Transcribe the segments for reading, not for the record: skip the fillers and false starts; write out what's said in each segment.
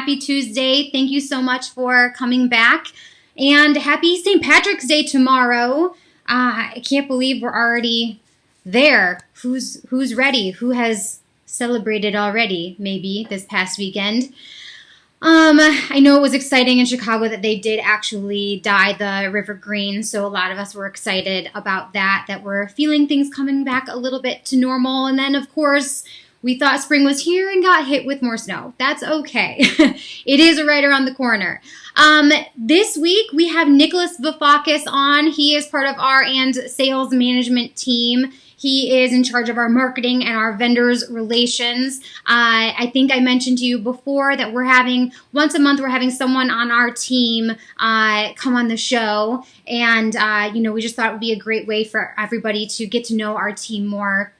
happy Tuesday. Thank you so much for coming back. And happy St. Patrick's Day tomorrow. I can't believe we're already there. Who's ready? Who has celebrated already, maybe, this past weekend? I know it was exciting in Chicago that they did actually dye the river green, so a lot of us were excited about that we're feeling things coming back a little bit to normal. And then, of course, we thought spring was here and got hit with more snow. That's okay. It is right around the corner. This week, we have Nicholas Vafakas on. He is part of our and sales management team. He is in charge of our marketing and our vendors relations. I think I mentioned to you before that once a month, we're having someone on our team come on the show. And, we just thought it would be a great way for everybody to get to know our team more.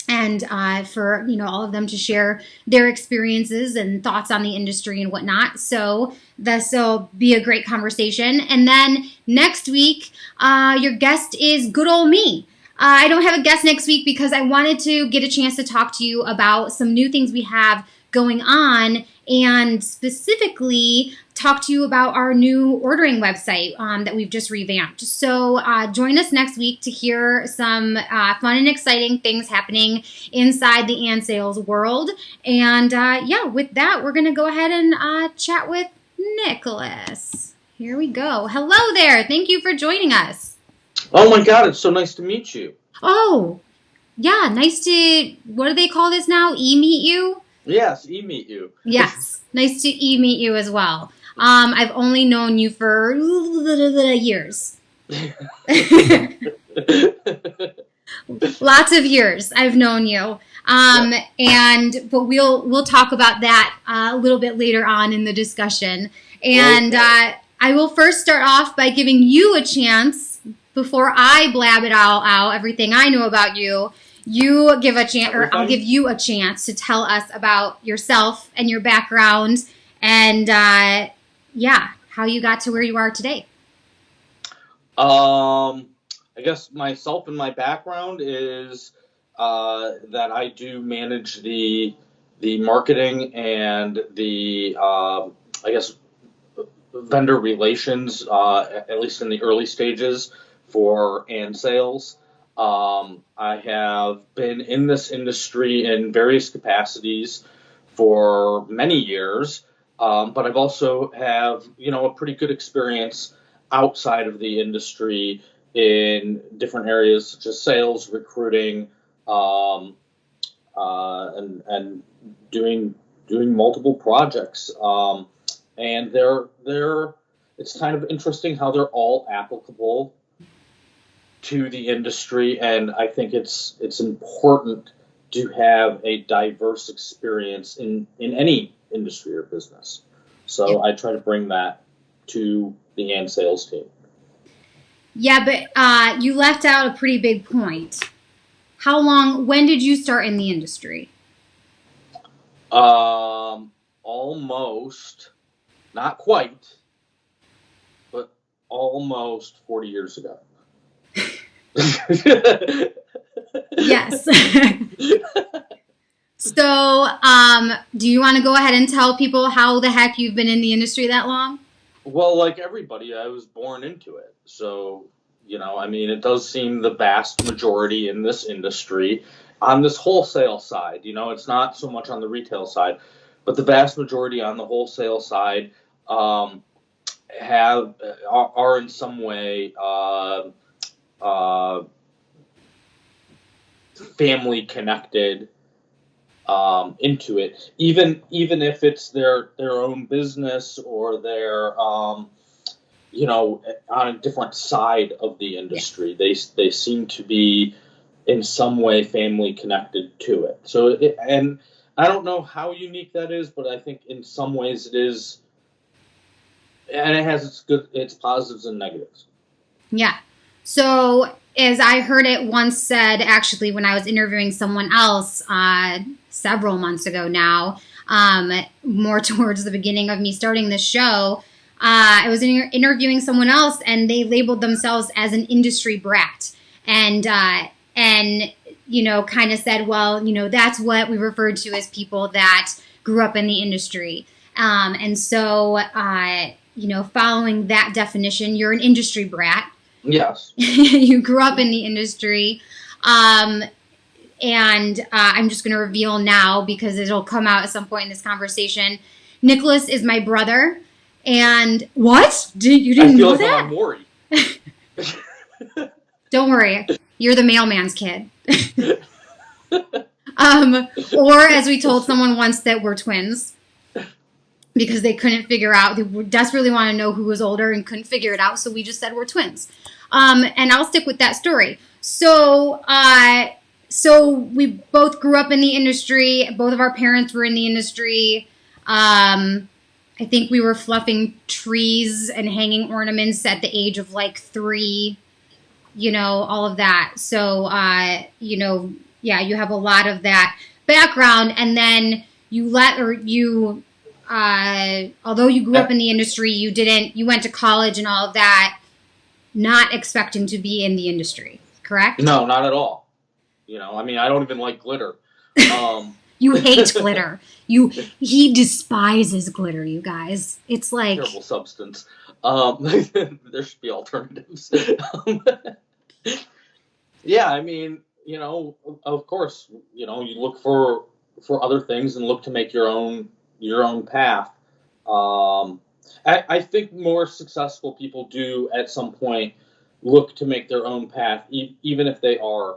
And for, all of them to share their experiences and thoughts on the industry and whatnot. So this will be a great conversation. And then next week, your guest is good old me. I don't have a guest next week because I wanted to get a chance to talk to you about some new things we have going on and specifically talk to you about our new ordering website that we've just revamped. So join us next week to hear some fun and exciting things happening inside the and sales world. And with that, we're going to go ahead and chat with Nicholas. Here we go. Hello there. Thank you for joining us. Oh my God, it's so nice to meet you. Oh, yeah, nice to, what do they call this now? E-meet you? Yes, e-meet you. Yes, nice to e-meet you as well. I've only known you for years. Lots of years I've known you. But we'll talk about that a little bit later on in the discussion. And okay. I will first start off by giving you a chance. Before I blab it all out, everything I know about you, you give a chance, or I'll give you a chance to tell us about yourself and your background, and how you got to where you are today. I guess myself and my background is that I do manage the marketing and the vendor relations, at least in the early stages. For and sales. I have been in this industry in various capacities for many years, but I've also have, a pretty good experience outside of the industry in different areas such as sales, recruiting, and doing multiple projects. And it's kind of interesting how they're all applicable to the industry, and I think it's important to have a diverse experience in any industry or business. So I try to bring that to the and sales team. Yeah, but you left out a pretty big point. When did you start in the industry? Almost, not quite, but almost 40 years ago. Yes. So, do you want to go ahead and tell people how the heck you've been in the industry that long? Well, like everybody, I was born into it. So, it does seem the vast majority in this industry on this wholesale side. It's not so much on the retail side, but the vast majority on the wholesale side are in some way family connected into it, even if it's their own business or they're on a different side of the industry. Yeah. They seem to be in some way family connected to it. So and I don't know how unique that is, but I think in some ways it is, and it has its positives and negatives. Yeah. So as I heard it once said, actually, when I was interviewing someone else several months ago now, more towards the beginning of me starting this show, I was interviewing someone else, and they labeled themselves as an industry brat, and kind of said, well, that's what we referred to as people that grew up in the industry. And so, following that definition, you're an industry brat. Yes. You grew up in the industry. And I'm just going to reveal now because it'll come out at some point in this conversation. Nicholas is my brother. And what? You didn't know that? I'm worried. Don't worry. You're the mailman's kid. Or as we told someone once, that we're twins. Because they couldn't figure out. They desperately want to know who was older and couldn't figure it out. So we just said we're twins. And I'll stick with that story. So we both grew up in the industry. Both of our parents were in the industry. I think we were fluffing trees and hanging ornaments at the age of like 3, all of that. So, you have a lot of that background. And then although you grew up in the industry, you went to college and all of that, not expecting to be in the industry, correct? No, not at all. I don't even like glitter. You hate glitter. He despises glitter, you guys. It's like terrible substance. There should be alternatives. Yeah, of course, you look for other things and look to make your own path. I think more successful people do at some point look to make their own path, even if they are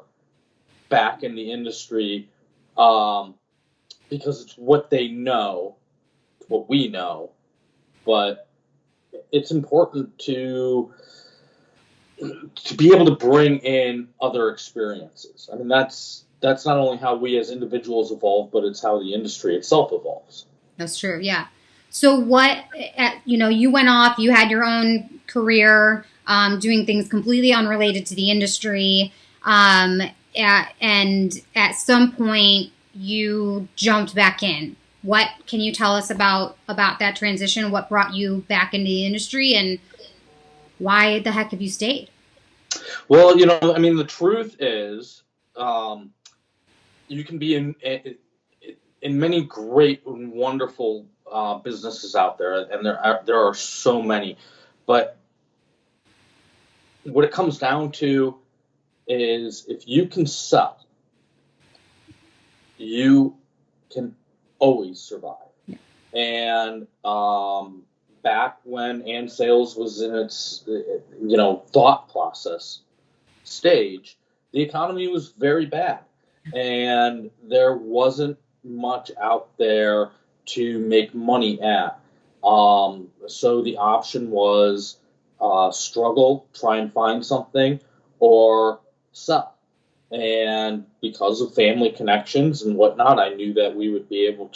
back in the industry, because it's what they know, what we know. But it's important to be able to bring in other experiences. That's not only how we as individuals evolve, but it's how the industry itself evolves. That's true, yeah. So you went off, you had your own career, doing things completely unrelated to the industry, and at some point you jumped back in. What can you tell us about that transition? What brought you back into the industry, and why the heck have you stayed? Well, the truth is, you can be in many great and wonderful businesses out there, and there are so many. But what it comes down to is, if you can sell, you can always survive. Yeah. And back when and sales was in its thought process stage, the economy was very bad, and there wasn't much out there to make money at. So the option was struggle, try and find something, or sell. And because of family connections and whatnot, I knew that we would be able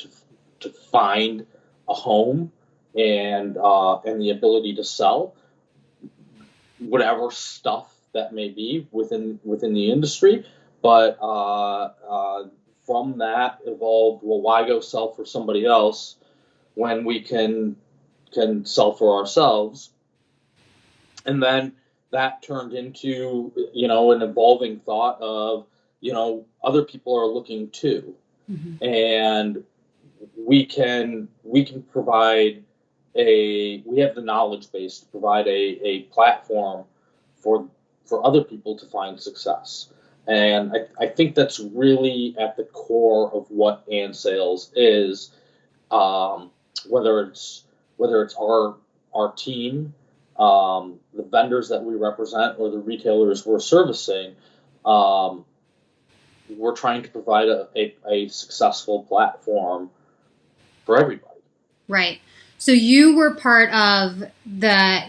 to find a home and the ability to sell whatever stuff that may be within the industry. But from that evolved, well, why go sell for somebody else when we can sell for ourselves? And then that turned into, an evolving thought of, other people are looking too. Mm-hmm. And we can provide we have the knowledge base to provide a platform for other people to find success. And I think that's really at the core of what And Sales is, whether it's our team, the vendors that we represent, or the retailers we're servicing. We're trying to provide a successful platform for everybody. Right. So you were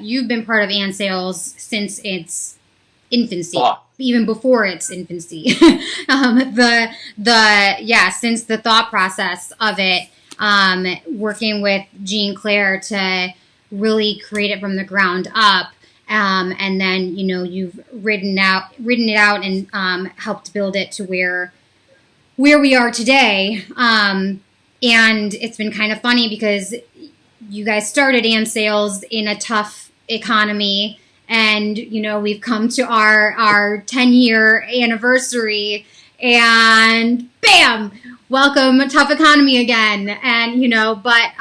you've been part of And Sales since its infancy, even before its infancy. Since the thought process of it, working with Jean Claire to really create it from the ground up. And then, you've written it out and helped build it to where we are today. And it's been kind of funny because you guys started And Sales in a tough economy, and we've come to our 10-year anniversary, and bam, welcome, tough economy again. And, but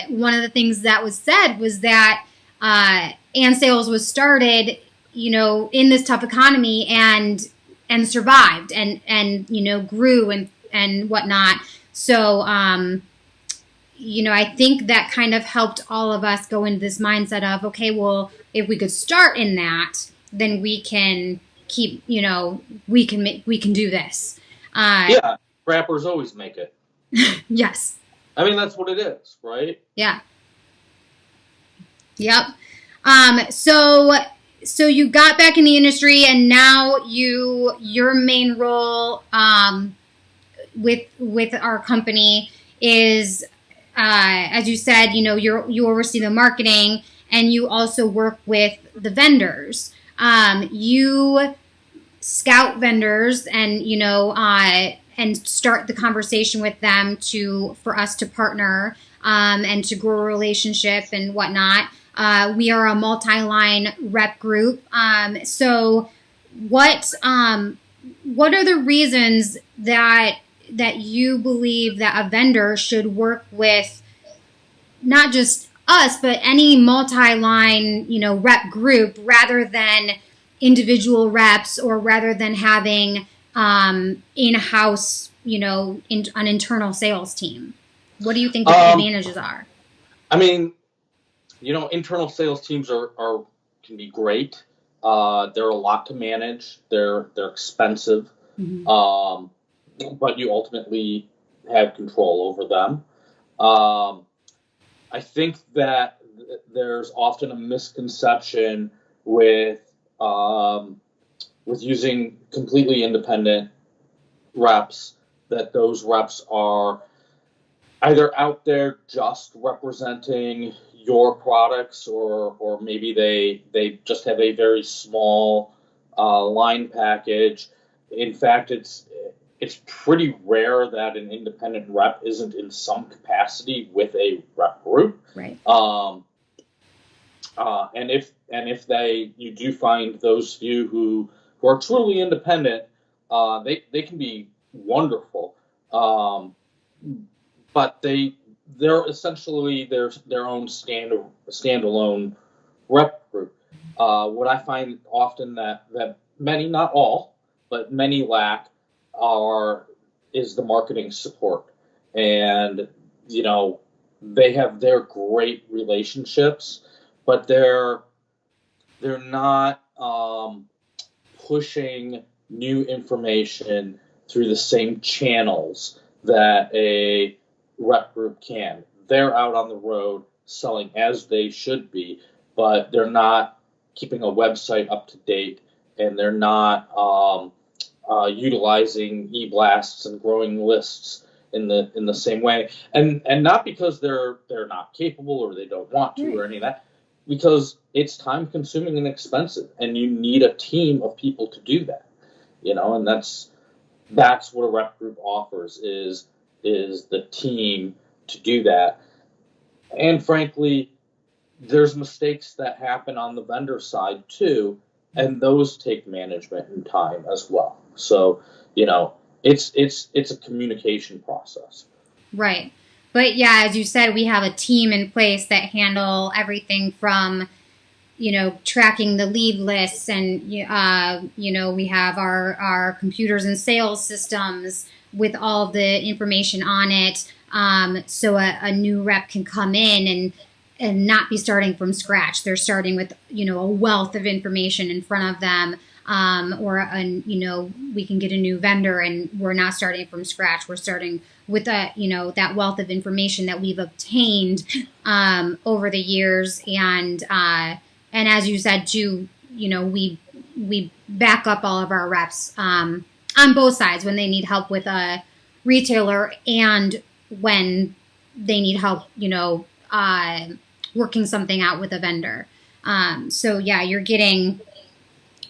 one of the things that was said was that and sales was started, in this tough economy and survived and grew and whatnot. So, I think that kind of helped all of us go into this mindset of, okay, well, if we could start in that, then we can keep, we can do this. Yeah, rappers always make it. Yes. I mean, that's what it is, right? Yeah. Yep. So you got back in the industry, and now your main role with our company is, as you said, you oversee the marketing, and you also work with the vendors. You scout vendors, and and start the conversation with them for us to partner and to grow a relationship and whatnot. We are a multi-line rep group. So what are the reasons that you believe that a vendor should work with not just us, but any multi-line, rep group, rather than individual reps, or rather than having in-house, an internal sales team? What do you think the advantages are? I mean, internal sales teams can be great. They're a lot to manage. They're expensive, but you ultimately have control over them. I think that there's often a misconception with using completely independent reps, that those reps are either out there just representing your products, or maybe they just have a very small line package. In fact, it's pretty rare that an independent rep isn't in some capacity with a rep group. Right. And if you do find those few who are truly independent, they can be wonderful. But they're essentially their own standalone rep group. What I find often that many, not all, but many lack is the marketing support. And they have their great relationships, but they're not pushing new information through the same channels that a rep group can. They're out on the road selling as they should be, but they're not keeping a website up to date, and they're not utilizing e-blasts and growing lists in the same way. And not because they're not capable or they don't want to or any of that, because it's time consuming and expensive, and you need a team of people to do that. And that's what a rep group offers, is the team to do that. And frankly, there's mistakes that happen on the vendor side too, and those take management and time as well. So, it's a communication process. Right. But yeah, as you said, we have a team in place that handle everything from, tracking the lead lists, and, we have our computers and sales systems with all the information on it. So a new rep can come in and not be starting from scratch. They're starting with, a wealth of information in front of them. We can get a new vendor and we're not starting from scratch. We're starting with that wealth of information that we've obtained over the years. And as you said too, we back up all of our reps on both sides when they need help with a retailer and when they need help, working something out with a vendor. So yeah, you're getting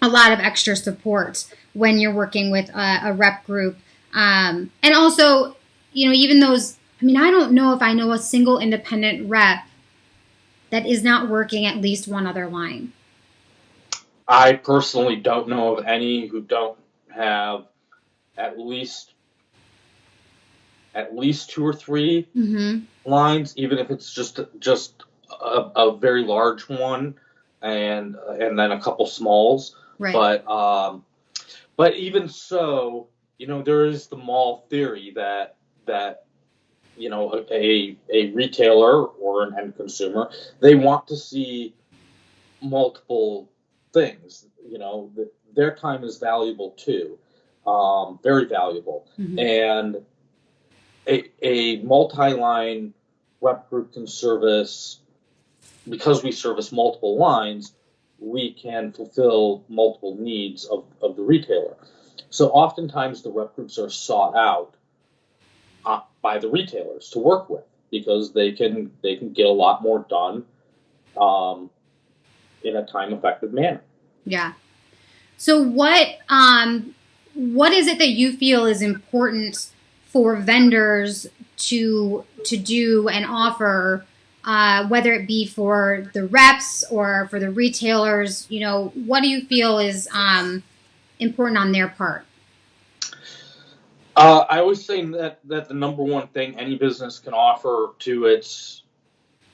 a lot of extra support when you're working with a rep group. And also, even those, I don't know if I know a single independent rep that is not working at least one other line. I personally don't know of any who don't have at least at least 2 or 3 Mm-hmm. lines, even if it's just a very large one, and then a couple smalls. Right. But even so, there is the mall theory that a retailer or an end consumer, they want to see multiple things. Their time is valuable too, very valuable. Mm-hmm. And a multi-line rep group can service, because we service multiple lines, we can fulfill multiple needs of the retailer. So oftentimes the rep groups are sought out by the retailers to work with, because they can get a lot more done in a time effective manner. Yeah. So what is it that you feel is important for vendors to do and offer, whether it be for the reps or for the retailers? What do you feel is important on their part? I always say that the number one thing any business can offer to its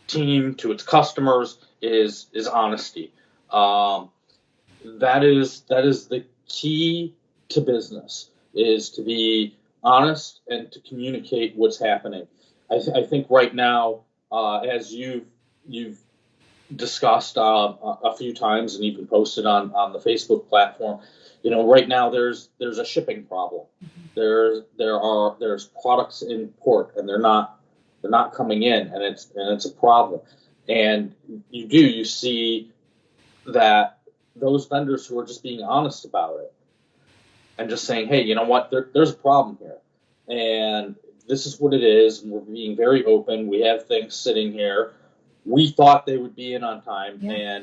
team, to its customers, is honesty. That is the key to business, is to be honest and to communicate what's happening. I think right now, as you've discussed a few times and even posted on the Facebook platform, right now there's a shipping problem. There's products in port, and they're not coming in, and it's a problem. And you see that those vendors who are just being honest about it and just saying, hey, you know what, there's a problem here, and this is what it is, and we're being very open. We have things sitting here. We thought they would be in on time, Yeah.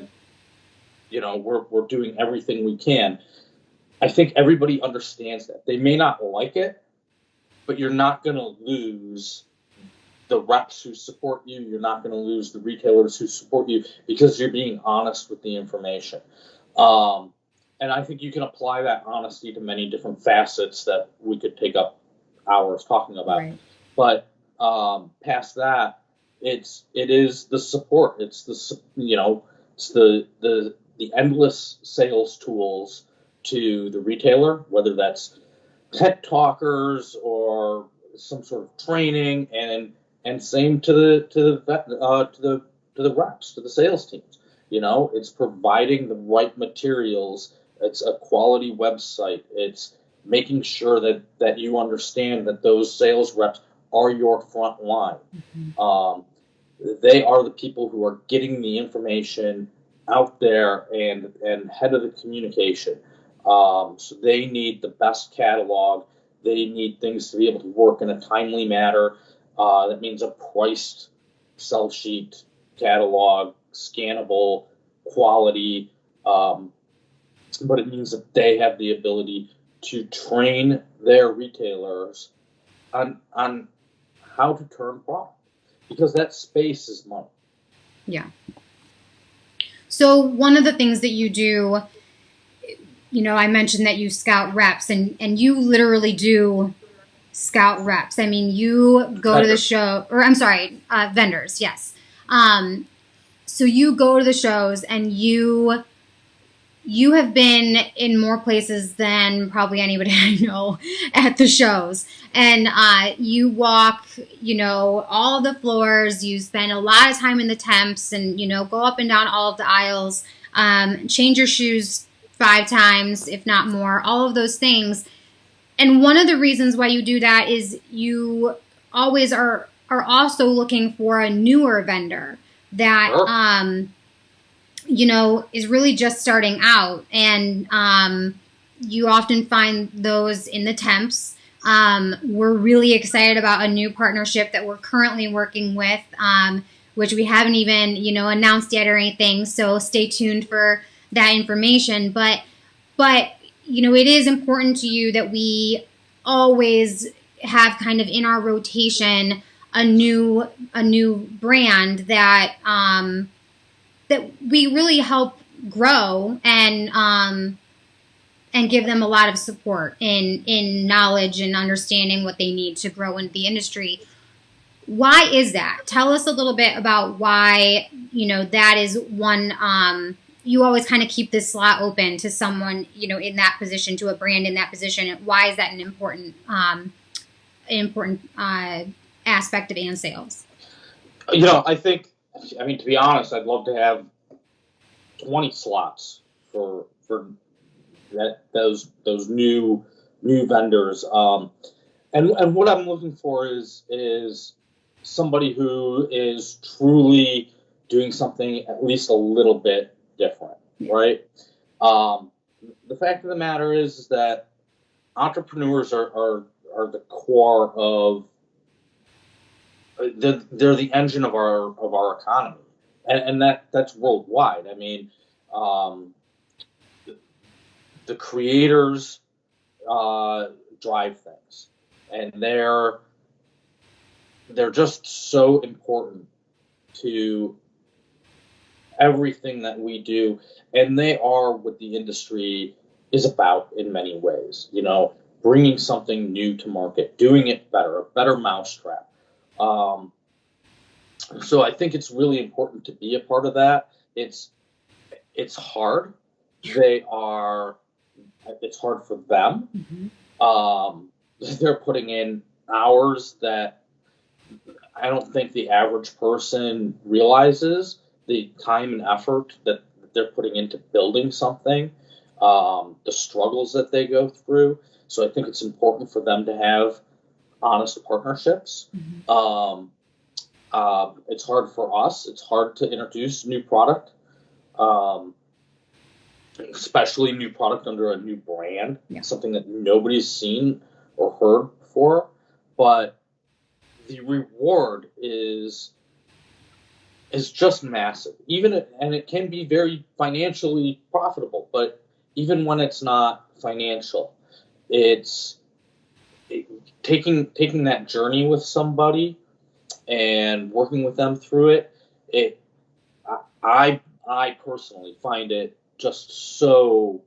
and we're doing everything we can. I think everybody understands that. They may not like it, but you're not going to lose the reps who support you. You're not going to lose the retailers who support you, because you're being honest with the information. And I think you can apply that honesty to many different facets that we could take up hours talking about. Right. But past that, it is the support. It's the endless sales tools to the retailer, whether that's pet talkers or some sort of training, and same to the reps, to the sales teams. It's providing the right materials. It's a quality website. It's making sure that you understand that those sales reps are your front line. Mm-hmm. They are the people who are getting the information out there and head of the communication. So they need the best catalog. They need things to be able to work in a timely manner. That means a priced sell sheet, catalog, scannable, quality. But it means that they have the ability to train their retailers on how to turn product, because that space is money. Yeah. So one of the things that you do, I mentioned that you scout reps, and you literally do scout reps. I mean, you go to the show, or I'm sorry, vendors, yes. So you go to the shows, and you have been in more places than probably anybody I know at the shows. And you walk, all the floors. You spend a lot of time in the temps, and, go up and down all of the aisles, change your shoes 5 times, if not more, all of those things. And one of the reasons why you do that is you always are also looking for a newer vendor that, is really just starting out. And you often find those in the temps. We're really excited about a new partnership that we're currently working with, which we haven't even, announced yet or anything. So stay tuned for that information. But it is important to you that we always have kind of in our rotation a new brand that that we really help grow, and and give them a lot of support in knowledge and understanding what they need to grow into the industry. Why is that? Tell us a little bit about why, that is one, you always kind of keep this slot open to someone, in that position, to a brand in that position. Why is that an important aspect of and sales? I think, to be honest, I'd love to have 20 slots for those new vendors. And what I'm looking for is somebody who is truly doing something at least a little bit different, right? The fact of the matter is that entrepreneurs are the core of they're the engine of our economy, and that's worldwide. The creators drive things, and they're just so important to everything that we do, and they are what the industry is about in many ways. Bringing something new to market, doing it better, a better mousetrap. So I think it's really important to be a part of that. It's hard. It's hard for them. Mm-hmm. They're putting in hours that I don't think the average person realizes, the time and effort that they're putting into building something, the struggles that they go through. So I think it's important for them to have honest partnerships. Mm-hmm. It's hard for us. It's hard to introduce new product, especially new product under a new brand, something that nobody's seen or heard before. But the reward is just massive. And it can be very financially profitable. But even when it's not financial, it's taking that journey with somebody and working with them through it. I personally find it just so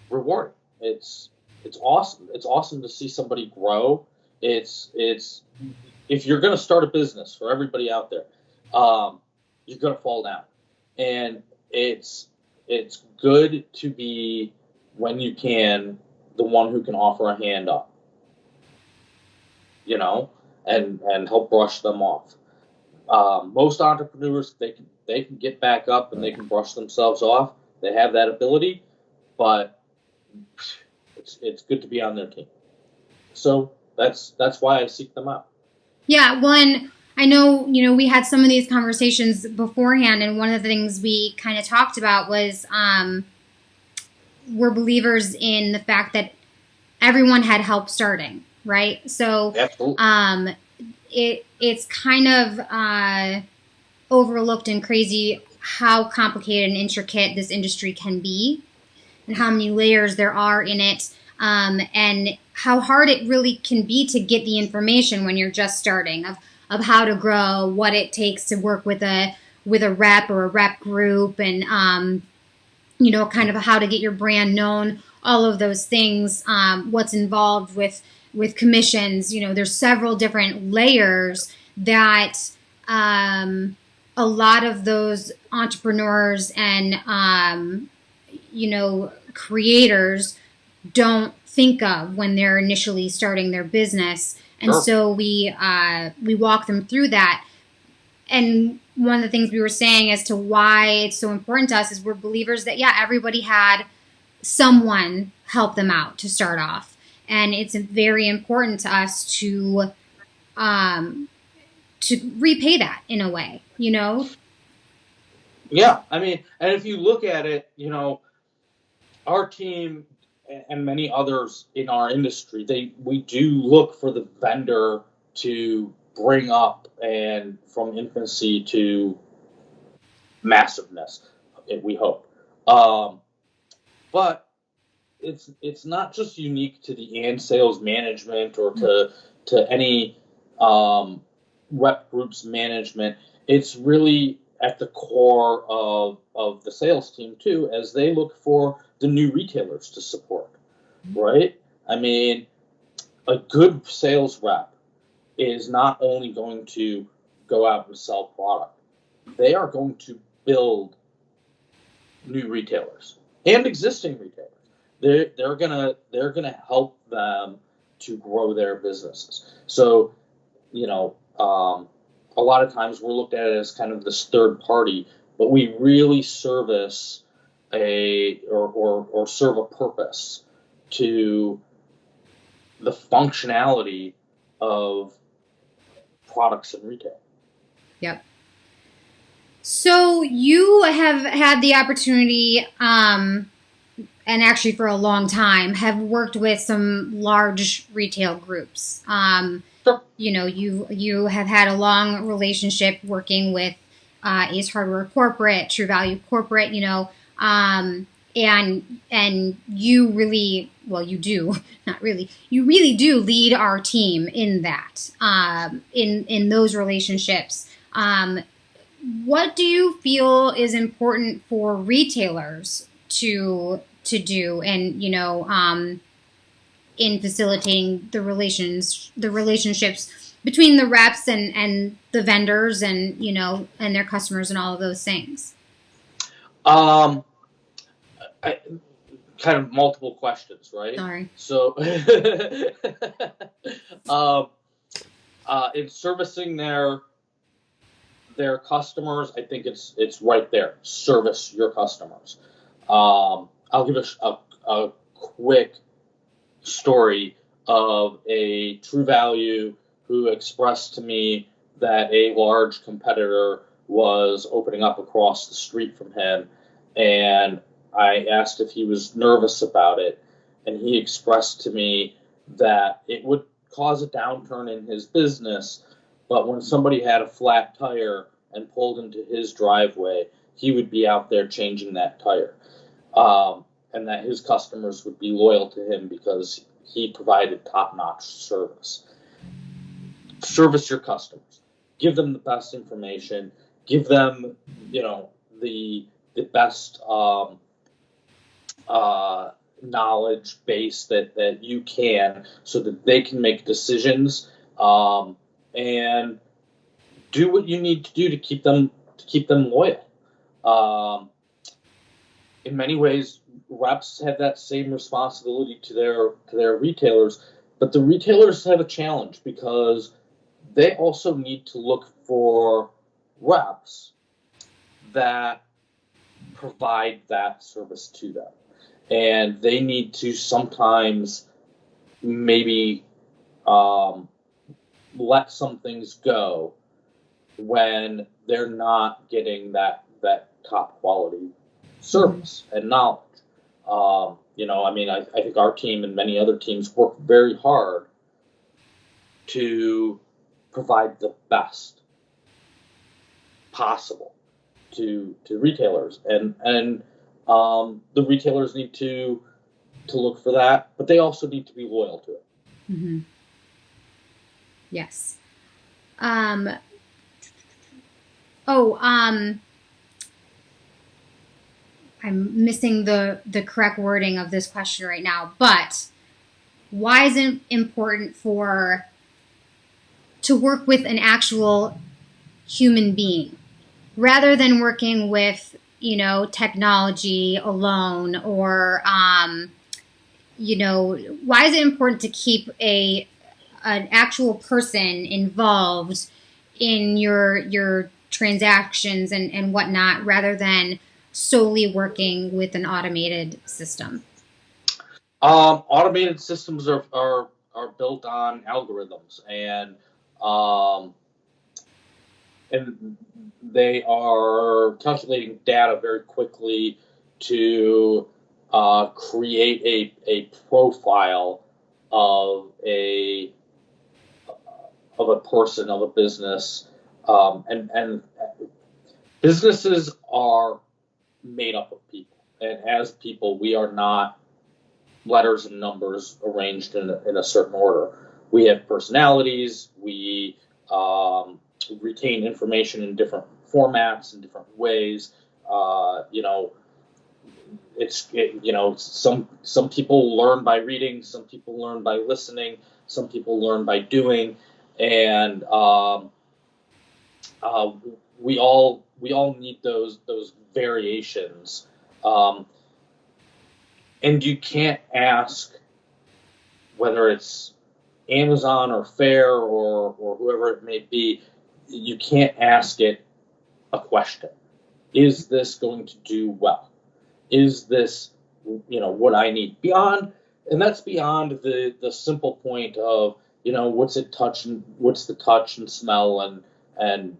rewarding. It's awesome. It's awesome to see somebody grow. It's if you're going to start a business, for everybody out there, you're going to fall down, and it's good to be, when you can, the one who can offer a hand up, and help brush them off. Most entrepreneurs, they can get back up and they can brush themselves off. They have that ability, but it's good to be on their team. So that's why I seek them out. Yeah, well, and I know, we had some of these conversations beforehand, and one of the things we kind of talked about was we're believers in the fact that everyone had help starting, right? So it's kind of overlooked and crazy how complicated and intricate this industry can be, and how many layers there are in it, and how hard it really can be to get the information when you're just starting of how to grow, what it takes to work with a rep or a rep group, and kind of how to get your brand known, all of those things, what's involved with commissions. There's several different layers that a lot of those entrepreneurs and creators don't think of when they're initially starting their business. And sure. So we walk them through that. And one of the things we were saying as to why it's so important to us is we're believers that, everybody had someone help them out to start off. And it's very important to us to repay that in a way, Yeah, and if you look at it, our team and many others in our industry, we do look for the vendor to bring up, and from infancy to massiveness, we hope. But it's not just unique to the and sales management or to any rep group's management. It's really at the core of the sales team too, as they look for the new retailers to support, right? I mean, a good sales rep is not only going to go out and sell product, they are going to build new retailers and existing retailers. They're gonna help them to grow their businesses. So, a lot of times we're looked at it as kind of this third party, but we really service or serve a purpose to the functionality of products in retail. Yep. So you have had the opportunity, and actually for a long time, have worked with some large retail groups. Sure. You have had a long relationship working with Ace Hardware Corporate, True Value Corporate, and you really, well, you do, not really, you really do lead our team in that, in those relationships. What do you feel is important for retailers to do, and in facilitating the relationships between the reps and the vendors and and their customers and all of those things? Kind of multiple questions, right? Sorry. So, in servicing their customers, I think it's right there. Service your customers. I'll give a quick story of a True Value who expressed to me that a large competitor was opening up across the street from him, and I asked if he was nervous about it, and he expressed to me that it would cause a downturn in his business, but when somebody had a flat tire and pulled into his driveway, he would be out there changing that tire, and that his customers would be loyal to him because he provided top-notch service. Service your customers. Give them the best information. Give them, the best knowledge base that you can, so that they can make decisions, and do what you need to do to keep them loyal. In many ways, reps have that same responsibility to their retailers, but the retailers have a challenge because they also need to look for reps that provide that service to them. And they need to sometimes maybe let some things go when they're not getting that top quality service and knowledge. I think our team and many other teams work very hard to provide the best possible to retailers, and the retailers need to look for that, but they also need to be loyal to it. Mm-hmm. Yes. I'm missing the correct wording of this question right now, but why is it important to work with an actual human being rather than working with, technology alone, or, why is it important to keep an actual person involved in your transactions and whatnot, rather than solely working with an automated system? Automated systems are built on algorithms, and they are calculating data very quickly to create a profile of a person, of a business, and businesses are made up of people, and as people, we are not letters and numbers arranged in a certain order. We have personalities. We retain information in different formats and different ways. Some people learn by reading, some people learn by listening, some people learn by doing, and we all need those variations. And you can't ask, whether it's Amazon or Fair or whoever it may be, you can't ask it a question. Is this going to do well? Is this, what I need? And that's beyond the simple point of, what's the touch and smell and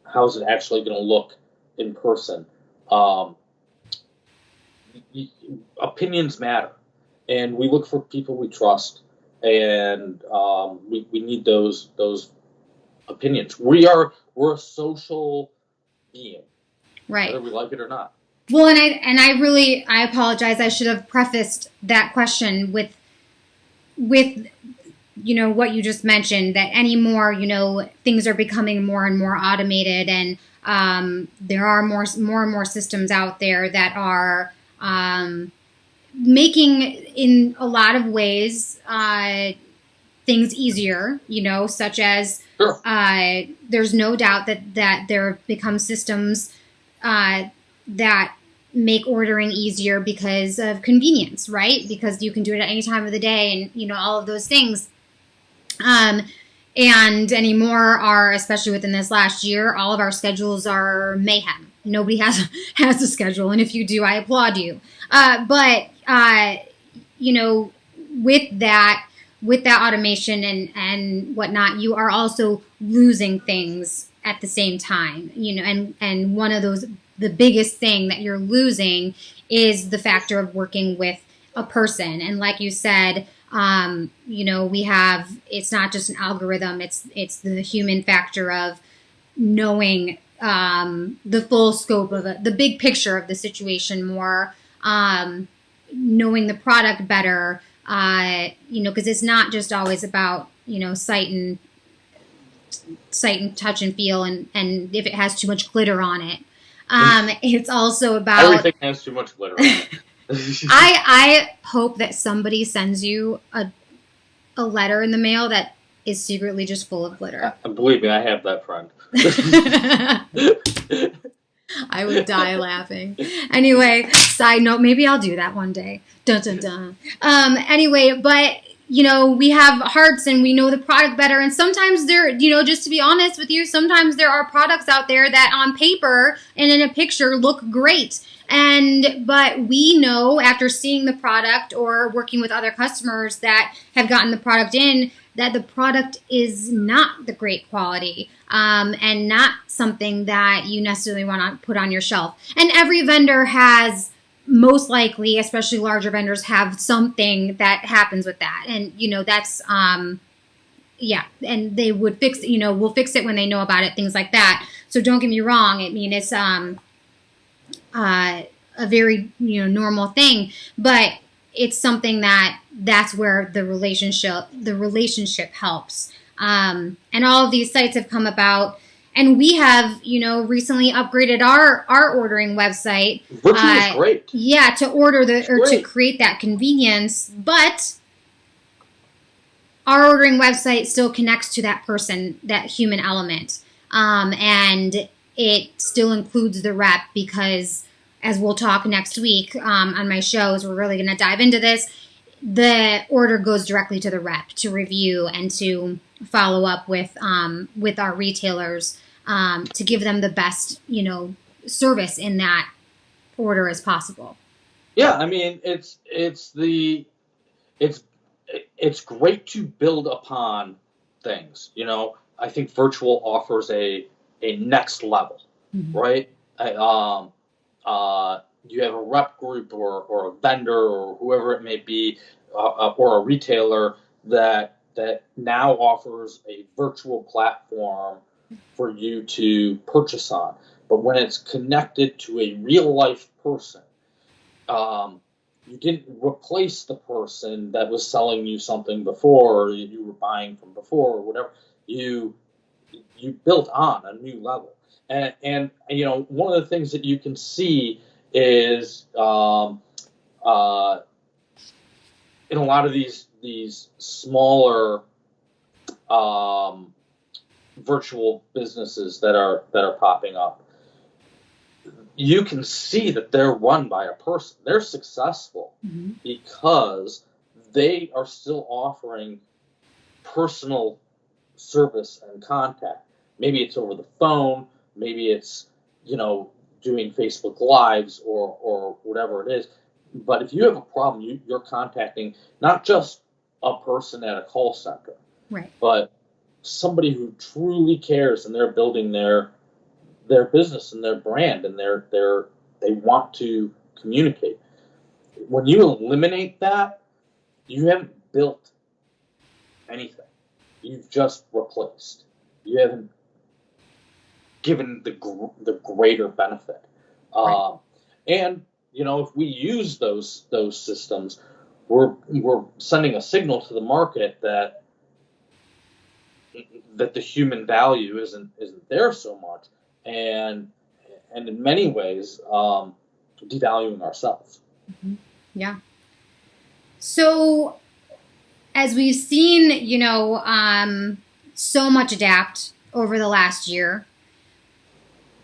how's it actually going to look in person? Opinions matter, and we look for people we trust, and we need those opinions. We're a social being, right? Whether we like it or not. Well, I apologize. I should have prefaced that question with what you just mentioned, that anymore, things are becoming more and more automated, and there are more and more systems out there that are making, in a lot of ways, things easier, such as Sure. There's no doubt that there become systems that make ordering easier because of convenience, right? Because you can do it at any time of the day, and all of those things. And anymore especially within this last year, all of our schedules are mayhem. Nobody has a schedule, and if you do, I applaud you. But with that automation and whatnot, you are also losing things at the same time. And one of the biggest thing that you're losing is the factor of working with a person. And like you said, it's not just an algorithm, it's the human factor of knowing the full scope of the big picture of the situation more, knowing the product better, because it's not just always about, sight and touch and feel, and if it has too much glitter on it. It's also about... Everything has too much glitter on it. I hope that somebody sends you a letter in the mail that is secretly just full of glitter. Believe me, I have that friend. I would die laughing. Anyway, side note, maybe I'll do that one day. Dun, dun, dun. Anyway, but, we have hearts and we know the product better. And sometimes just to be honest with you, sometimes there are products out there that on paper and in a picture look great. But we know, after seeing the product or working with other customers that have gotten the product in, that the product is not the great quality, and not something that you necessarily want to put on your shelf. And every vendor has, most likely, especially larger vendors, have something that happens with that. And, that's, and they would fix, will fix it when they know about it, things like that. So don't get me wrong. I mean, it's a very, normal thing, but it's something that's where the relationship helps. And all of these sites have come about, and we have, recently upgraded our ordering website. Which is great. Yeah, to order to create that convenience, but our ordering website still connects to that person, that human element. And it still includes the rep, because, as we'll talk next week on my shows, we're really going to dive into this. The order goes directly to the rep to review and to follow up with our retailers, to give them the best, service in that order as possible. Yeah, I mean, it's great to build upon things. I think virtual offers a next level, mm-hmm. right? You have a rep group or a vendor or whoever it may be, or a retailer that now offers a virtual platform for you to purchase on. But when it's connected to a real life person, you didn't replace the person that was selling you something before, or you were buying from before, or whatever. You built on a new level. And one of the things that you can see is in a lot of these smaller virtual businesses that are popping up, you can see that they're run by a person. They're successful because they are still offering personal service and contact. Maybe it's over the phone, maybe it's doing Facebook Lives or whatever it is. But if you have a problem, you're contacting not just a person at a call center, right, but somebody who truly cares, and they're building their business and their brand, and they want to communicate. When you eliminate that, you haven't built anything. You've just replaced. You haven't given the greater benefit. Right. And if we use those systems, we're sending a signal to the market that the human value isn't there so much, and in many ways devaluing ourselves. Yeah. So as we've seen, so much adapt over the last year,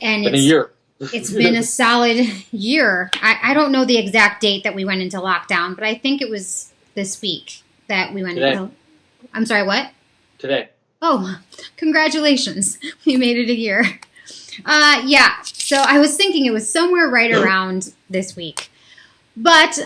and a year. It's been a solid year. I don't know the exact date that we went into lockdown, but I think it was this week that we went into. I'm sorry, what? Today. Oh, congratulations. We made it a year. Yeah, so I was thinking it was somewhere right around this week. But,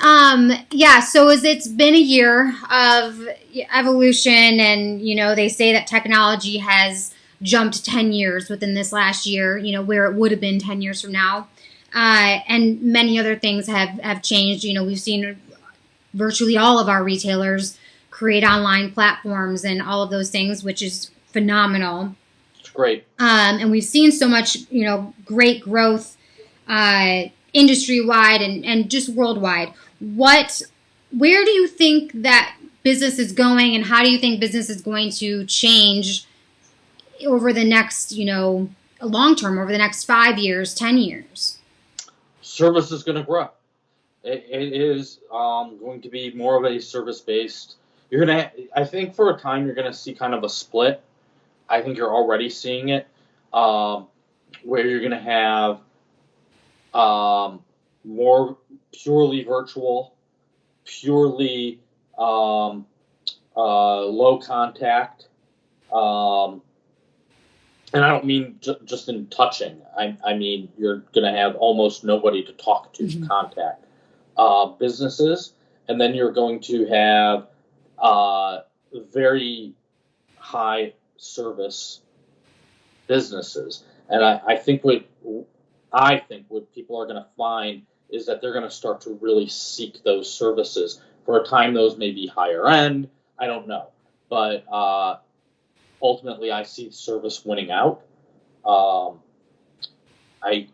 yeah, so it's been a year of evolution, and, they say that technology has jumped 10 years within this last year, where it would have been 10 years from now. And many other things have changed. We've seen virtually all of our retailers create online platforms and all of those things, which is phenomenal. It's great. And we've seen so much, great growth industry-wide and just worldwide. Where do you think that business is going, and how do you think business is going to change over the next, long term, over the next 5 years, 10 years? Service is going to grow. It is going to be more of a service-based. I think for a time you're going to see kind of a split. I think you're already seeing it, where you're going to have more purely virtual, purely low contact, and I don't mean just in touching. I mean you're going to have almost nobody to talk to, contact businesses, and then you're going to have very high service businesses. And I think what people are going to find is that they're going to start to really seek those services. For a time, those may be higher end. I don't know. But ultimately, I see service winning out. I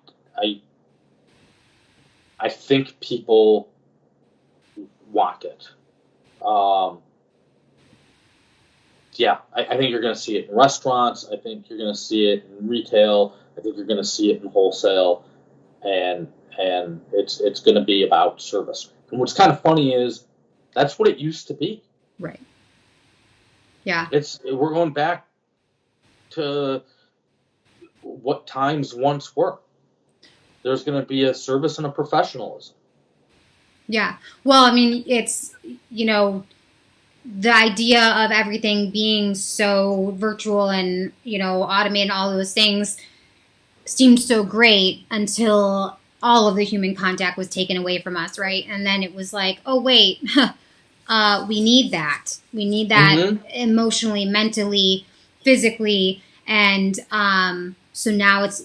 think people want it. Yeah, I think you're going to see it in restaurants. I think you're going to see it in retail. I think you're going to see it in wholesale, and it's going to be about service. And what's kind of funny is that's what it used to be. Right. Yeah. We're going back to what times once were. There's going to be a service and a professionalism. Yeah. Well, I mean, it's, the idea of everything being so virtual and, automated, all those things seemed so great until all of the human contact was taken away from us, right? And then it was like, oh, wait, we need that. We need that emotionally, mentally, physically. And so now it's,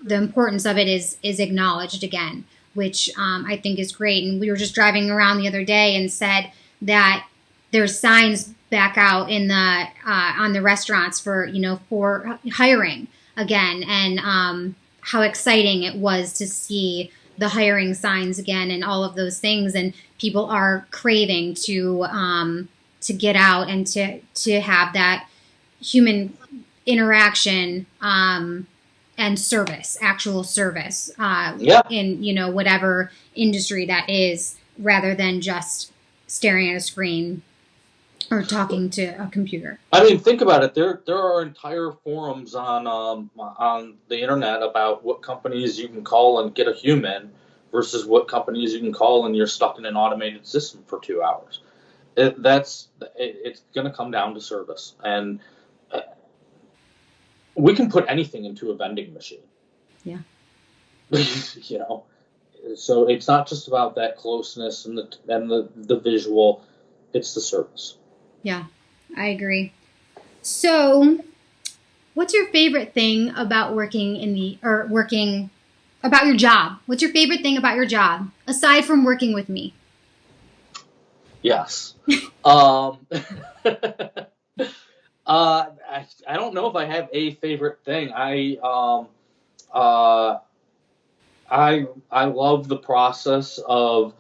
the importance of it is acknowledged again, which I think is great. And we were just driving around the other day and said that there's signs back out in the on the restaurants for hiring again, and how exciting it was to see the hiring signs again and all of those things. And people are craving to get out and to have that human interaction and service, actual service in, whatever industry that is, rather than just staring at a screen or talking to a computer. I mean, think about it. There are entire forums on the internet about what companies you can call and get a human versus what companies you can call and you're stuck in an automated system for 2 hours. It's going to come down to service, and we can put anything into a vending machine. Yeah. So it's not just about that closeness and the visual; it's the service. Yeah, I agree. So, what's your favorite thing about about your job? What's your favorite thing about your job aside from working with me? Yes. I don't know if I have a favorite thing. I love the process of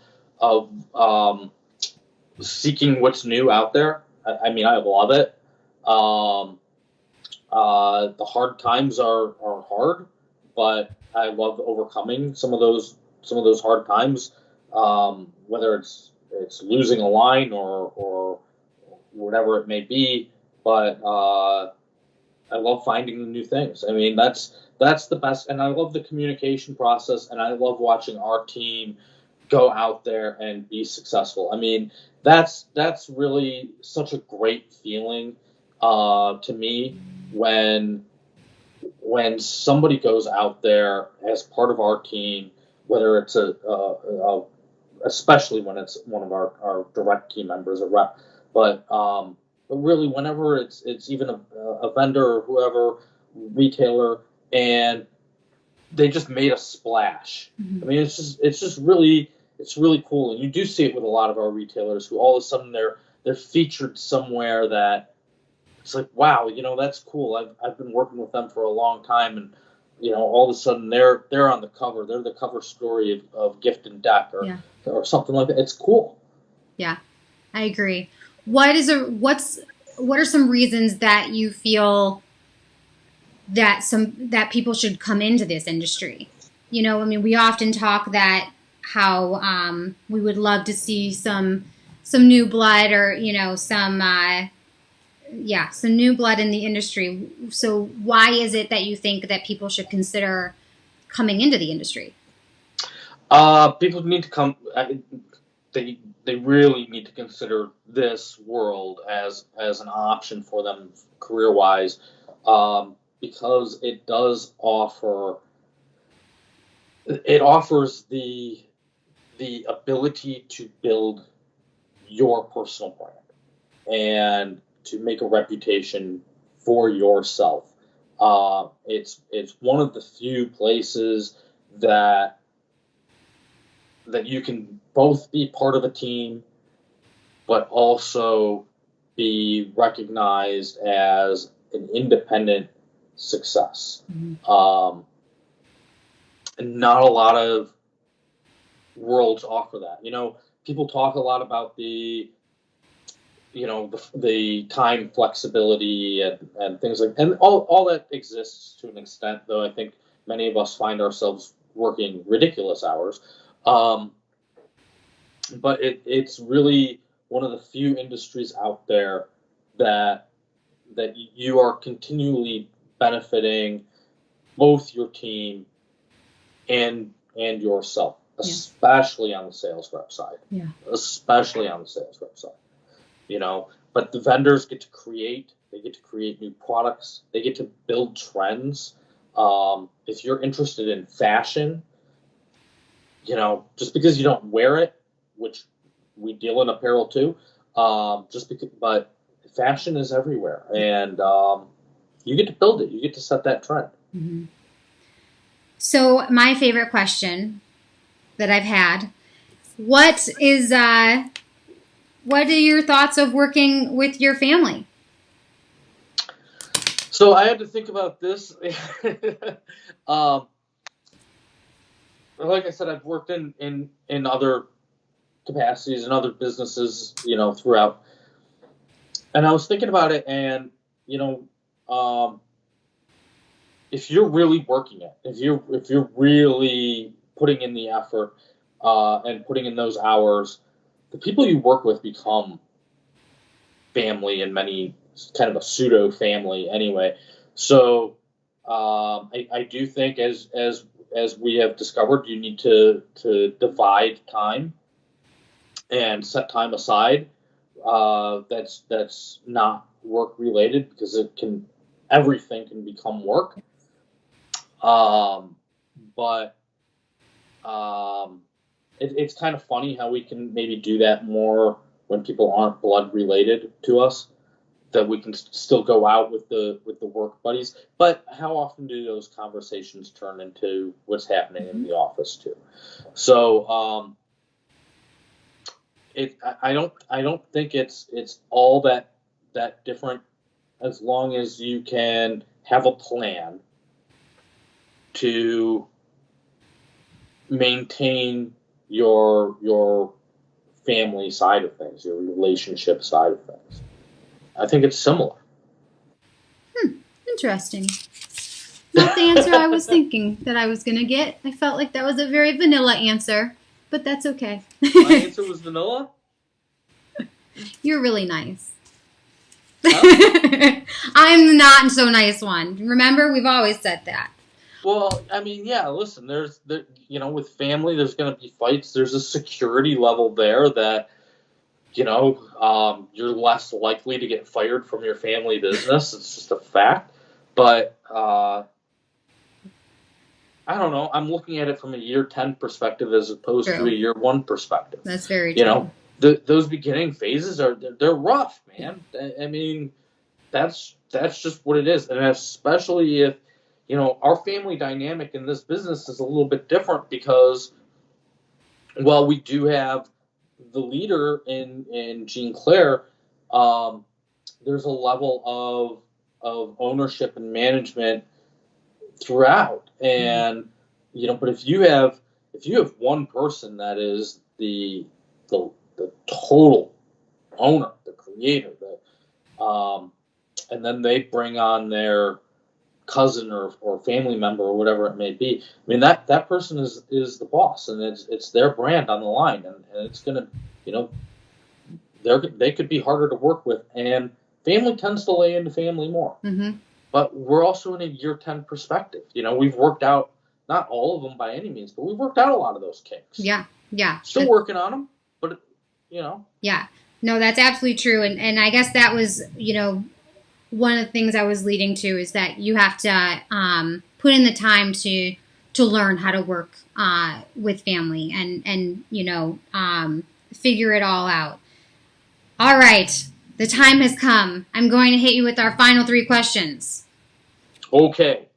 seeking what's new out there. I mean, I love it. The hard times are hard, but I love overcoming some of those hard times. Whether it's losing a line or whatever it may be, but I love finding the new things. I mean, that's the best, and I love the communication process, and I love watching our team go out there and be successful. I mean, that's really such a great feeling to me when somebody goes out there as part of our team, whether it's especially when it's one of our direct team members, a rep, but really whenever it's even a vendor or whoever, retailer, and they just made a splash. Mm-hmm. I mean, it's just really cool, and you do see it with a lot of our retailers who all of a sudden they're featured somewhere that it's like, wow, that's cool. I've been working with them for a long time, and all of a sudden they're on the cover. They're the cover story of Gift and Deck or something like that. It's cool. Yeah, I agree. What are some reasons that you feel that people should come into this industry? I mean, we often talk that how we would love to see some new blood or some new blood in the industry. So why is it that you think that people should consider coming into the industry? People need to come. They really need to consider this world as an option for them career wise, because it does offer. It offers the ability to build your personal brand and to make a reputation for yourself. It's one of the few places that you can both be part of a team, but also be recognized as an independent success. Mm-hmm. And not a lot of worlds offer that. People talk a lot about the time flexibility and things like, and all that exists to an extent, though I think many of us find ourselves working ridiculous hours. But it's really one of the few industries out there that you are continually benefiting both your team and yourself, especially on the sales rep side. Yeah. Especially on the sales rep side. But the vendors get to create. They get to create new products. They get to build trends. If you're interested in fashion, just because you don't wear it, which we deal in apparel too, but fashion is everywhere, and you get to build it. You get to set that trend. Mm-hmm. So my favorite question that I've had, what are your thoughts of working with your family? So I had to think about this. Like I said, I've worked in other capacities and other businesses, throughout. And I was thinking about it, and if you're really working it, if you're really putting in the effort and putting in those hours, the people you work with become family, and many kind of a pseudo family anyway. So I do think as we have discovered, you need to divide time and set time aside. That's not work related, because everything can become work. But it's kind of funny how we can maybe do that more when people aren't blood related to us, that we can still go out with the work buddies. But how often do those conversations turn into what's happening in the office too? So I don't think it's all that different, as long as you can have a plan to maintain your family side of things, your relationship side of things. I think it's similar. Interesting. Not the answer I was thinking that I was going to get. I felt like that was a very vanilla answer, but that's okay. My answer was vanilla? You're really nice. Huh? I'm the not so nice one. Remember, we've always said that. Well, I mean, yeah, listen, with family, there's going to be fights. There's a security level there that, you're less likely to get fired from your family business. It's just a fact. But I don't know. I'm looking at it from a year 10 perspective as opposed to a year 1 perspective. That's very true. Those beginning phases they're rough, man. I mean, that's just what it is. And especially if, our family dynamic in this business is a little bit different, because, well, we do have the leader in Jean Claire. There's a level of ownership and management throughout, and but if you have one person that is the total owner, the creator, and then they bring on their cousin or family member or whatever it may be. I mean, that person is the boss, and it's their brand on the line, and it's gonna, they could be harder to work with, and family tends to lay into family more. Mm-hmm. But we're also in a year 10 perspective. We've worked out, not all of them by any means, but we've worked out a lot of those kinks. Yeah. Still working on them, but Yeah. No, that's absolutely true, and I guess that was one of the things I was leading to, is that you have to put in the time to learn how to work with family and figure it all out. All right, the time has come. I'm going to hit you with our final 3 questions. Okay.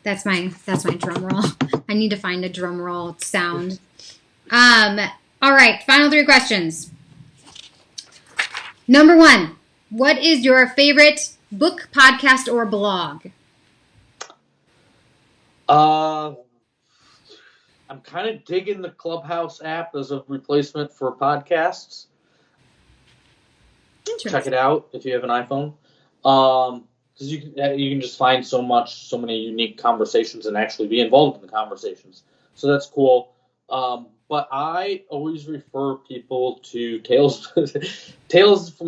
That's my drum roll. I need to find a drum roll sound. All right, final 3 questions. Number 1. What is your favorite book, podcast, or blog? I'm kind of digging the Clubhouse app as a replacement for podcasts. Check it out if you have an iPhone. Because you can just find so many unique conversations and actually be involved in the conversations. So that's cool. But I always refer people to Tales from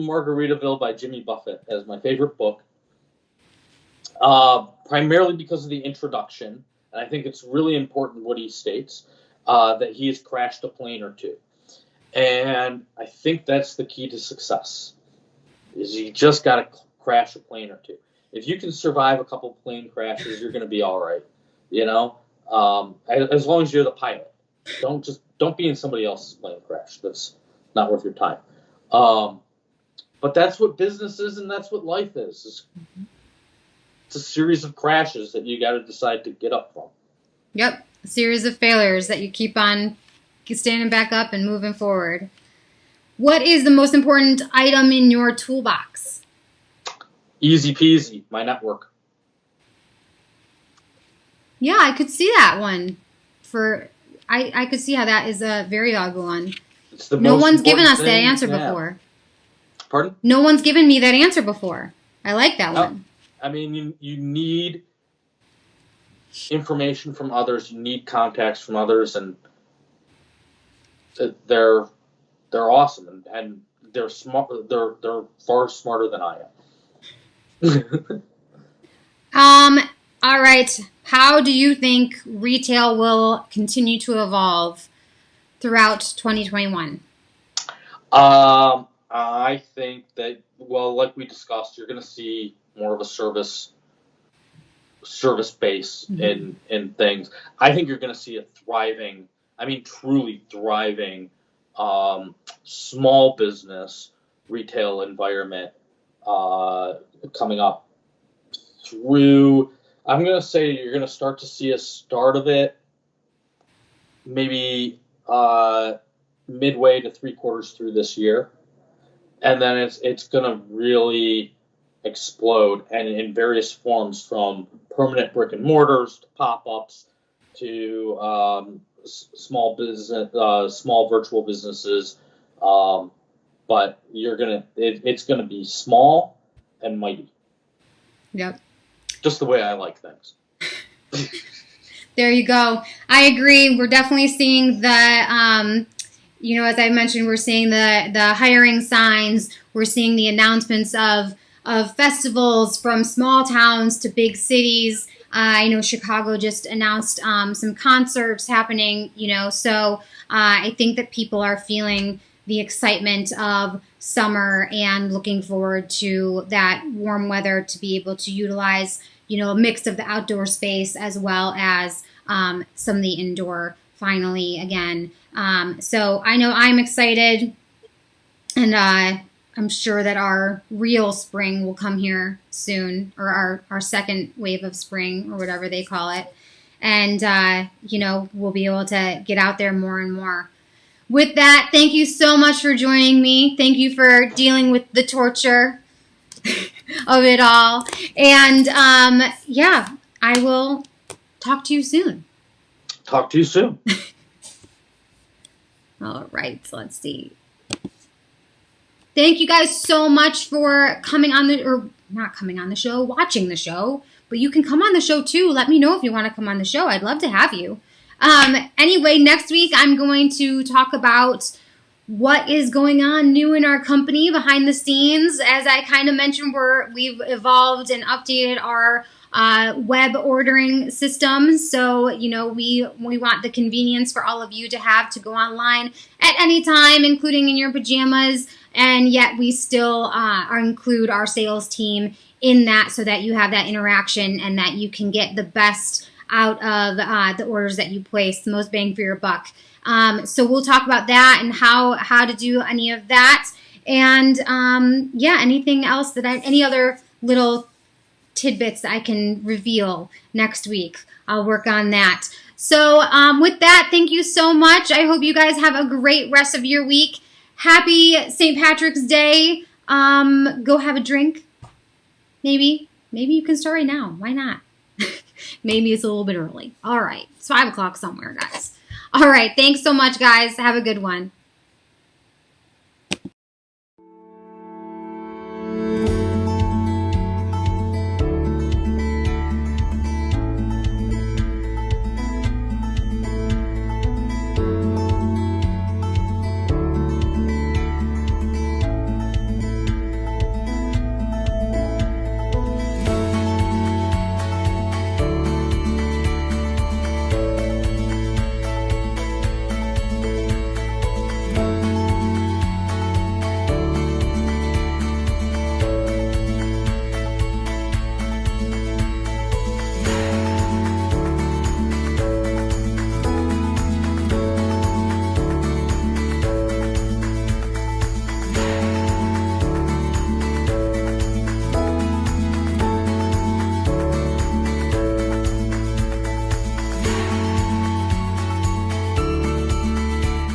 Margaritaville by Jimmy Buffett as my favorite book, primarily because of the introduction. And I think it's really important what he states, that he has crashed a plane or 2. And I think that's the key to success, is you just got to crash a plane or 2. If you can survive a couple plane crashes, you're going to be all right, as long as you're the pilot. Don't be in somebody else's plane crash. That's not worth your time. But that's what business is, and that's what life is. It's a series of crashes that you got to decide to get up from. Yep, a series of failures that you keep on standing back up and moving forward. What is the most important item in your toolbox? Easy peasy, my network. Yeah, I could see that one. I could see how that is a very valuable one. No one's given us that answer before. Pardon? No one's given me that answer before. I like that one. I mean, you need information from others. You need contacts from others, and they're awesome, and they're smart. They're far smarter than I am. All right. How do you think retail will continue to evolve throughout 2021? I think that, well, like we discussed, you're going to see more of a service base in things. I think you're going to see a thriving, I mean, truly thriving, small business retail environment coming up through. I'm going to say you're going to start to see a start of it maybe midway to 3/4 through this year, and then it's going to really explode, and in various forms, from permanent brick and mortars to pop-ups to small virtual businesses. But it's gonna be small and mighty. Yep. Just the way I like things. There you go. I agree. We're definitely seeing the, as I mentioned, we're seeing the hiring signs. We're seeing the announcements of festivals from small towns to big cities. I know Chicago just announced some concerts happening, so I think that people are feeling the excitement of summer and looking forward to that warm weather to be able to utilize, a mix of the outdoor space as well as some of the indoor finally again. So I know I'm excited, and I'm sure that our real spring will come here soon, or our second wave of spring, or whatever they call it. And, we'll be able to get out there more and more. With that, thank you so much for joining me. Thank you for dealing with the torture of it all. And, I will talk to you soon. Talk to you soon. All right, so let's see. Thank you guys so much for coming on not coming on the show, watching the show. But you can come on the show too. Let me know if you want to come on the show. I'd love to have you. Anyway, next week I'm going to talk about what is going on new in our company behind the scenes. As I kind of mentioned, we've evolved and updated our web ordering system. So, we want the convenience for all of you to have to go online at any time, including in your pajamas. And yet we still include our sales team in that, so that you have that interaction and that you can get the best out of the orders that you place, the most bang for your buck. So we'll talk about that and how to do any of that. And anything else any other little tidbits that I can reveal next week. I'll work on that. So with that, thank you so much. I hope you guys have a great rest of your week. Happy St. Patrick's Day. Go have a drink. Maybe you can start right now. Why not? Maybe it's a little bit early. All right. It's 5 o'clock somewhere, guys. All right. Thanks so much, guys. Have a good one.